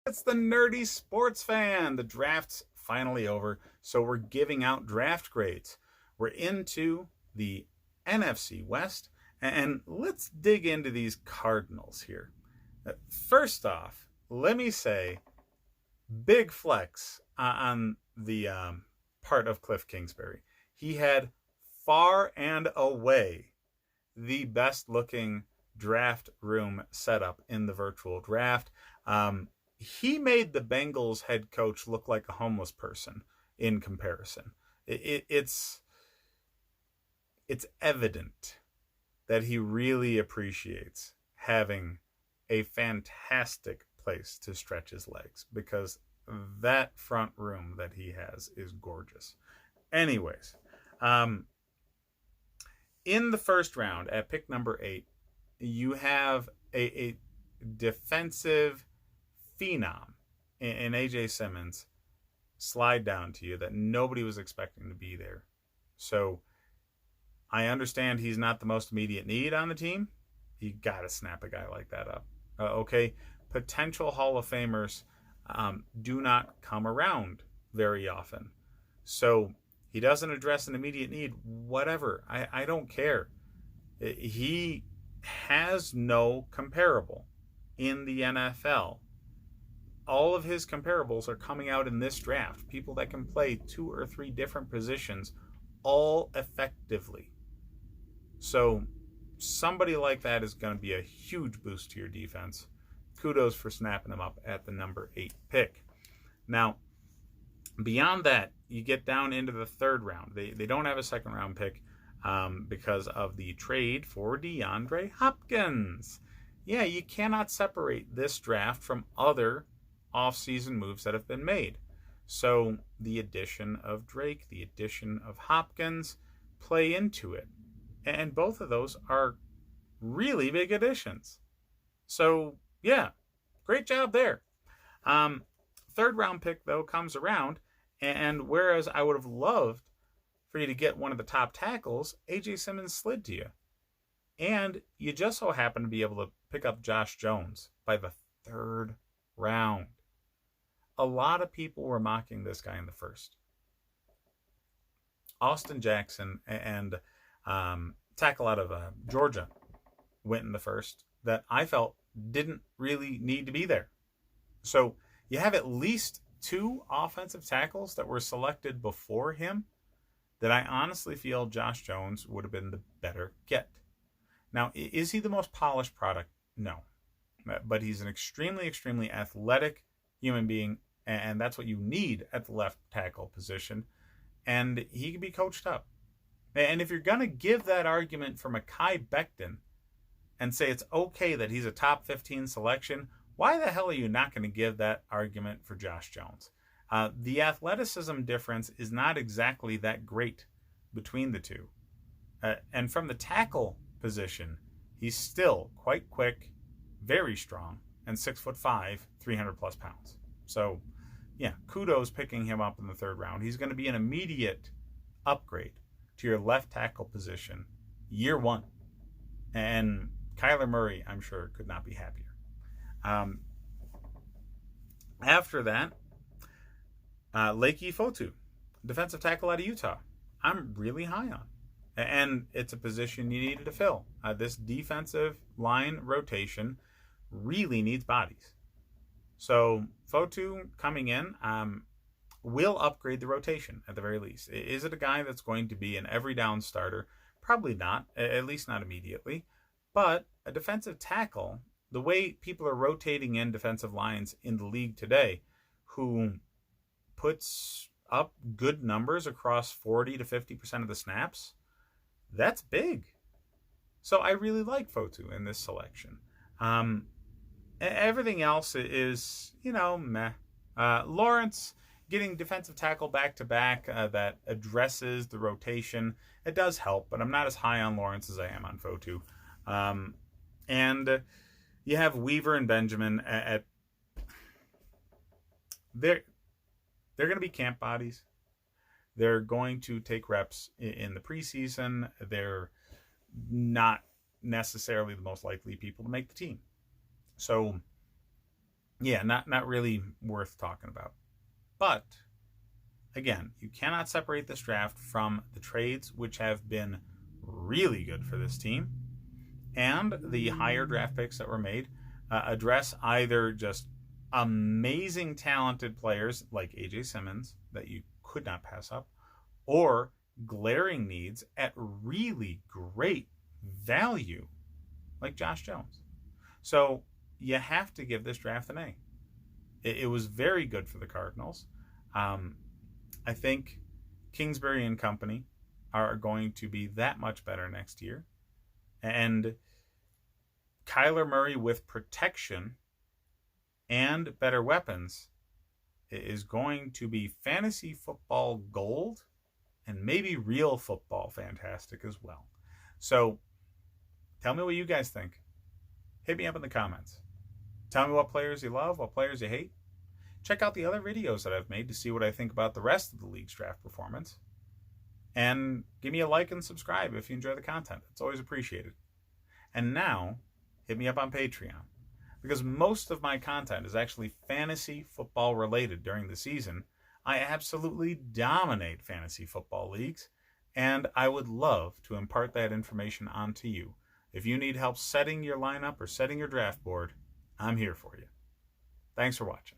It's the nerdy sports fan. The draft's finally over, so we're giving out draft grades. We're into the NFC West, and let's dig into these Cardinals here. First off, let me say big flex on the part of Cliff Kingsbury. He had far and away the best looking draft room setup in the virtual draft. He made the Bengals head coach look like a homeless person in comparison. It's evident that he really appreciates having a fantastic place to stretch his legs, because that front room that he has is gorgeous. Anyways, in the first round at pick number 8, you have a defensive phenom in AJ Simmons slide down to you that nobody was expecting to be there. So I understand he's not the most immediate need on the team. You got to snap a guy like that up. Okay, potential Hall of Famers do not come around very often. So he doesn't address an immediate need. Whatever. I don't care. He has no comparable in the NFL. All of his comparables are coming out in this draft. People that can play 2 or 3 different positions all effectively. So somebody like that is going to be a huge boost to your defense. Kudos for snapping him up at the number 8 pick. Now, beyond that, you get down into the third round. They don't have a second round pick because of the trade for DeAndre Hopkins. Yeah, you cannot separate this draft from other offseason moves that have been made. So the addition of Drake, the addition of Hopkins play into it. And both of those are really big additions. So, yeah, great job there. Third round pick, though, comes around. And whereas I would have loved for you to get one of the top tackles, AJ Simmons slid to you. And you just so happen to be able to pick up Josh Jones by the third round. A lot of people were mocking this guy in the first. Austin Jackson and tackle out of Georgia went in the first that I felt didn't really need to be there. So you have at least 2 offensive tackles that were selected before him that I honestly feel Josh Jones would have been the better get. Now, is he the most polished product? No. But he's an extremely, extremely athletic human being, and that's what you need at the left tackle position. And he can be coached up. And if you're going to give that argument for Mekhi Becton and say it's okay that he's a top 15 selection, why the hell are you not going to give that argument for Josh Jones? The athleticism difference is not exactly that great between the two. And from the tackle position, he's still quite quick, very strong, and 6'5", 300 plus pounds. So, yeah, kudos picking him up in the third round. He's going to be an immediate upgrade to your left tackle position year 1. And Kyler Murray, I'm sure, could not be happier. After that, Leki Fotu, defensive tackle out of Utah. I'm really high on. And it's a position you needed to fill. This defensive line rotation really needs bodies. So Fotu coming in will upgrade the rotation at the very least. Is it a guy that's going to be an every down starter? Probably not, at least not immediately. But a defensive tackle, the way people are rotating in defensive lines in the league today, who puts up good numbers across 40 to 50% of the snaps, that's big. So I really like Fotu in this selection. Everything else is, meh. Lawrence getting defensive tackle back-to-back that addresses the rotation, it does help, but I'm not as high on Lawrence as I am on Fotu. And you have Weaver and Benjamin at they're going to be camp bodies. They're going to take reps in the preseason. They're not necessarily the most likely people to make the team. So yeah, not really worth talking about. But again, you cannot separate this draft from the trades, which have been really good for this team, and the higher draft picks that were made address either just amazing talented players like AJ Simmons that you could not pass up, or glaring needs at really great value like Josh Jones. So you have to give this draft an A. It was very good for the Cardinals. Um, I think Kingsbury and company are going to be that much better next year. And Kyler Murray with protection and better weapons is going to be fantasy football gold and maybe real football fantastic as well. So tell me what you guys think. Hit me up in the comments. Tell me what players you love, what players you hate. Check out the other videos that I've made to see what I think about the rest of the league's draft performance. And give me a like and subscribe if you enjoy the content. It's always appreciated. And now, hit me up on Patreon, because most of my content is actually fantasy football related during the season. I absolutely dominate fantasy football leagues, and I would love to impart that information onto you. If you need help setting your lineup or setting your draft board, I'm here for you. Thanks for watching.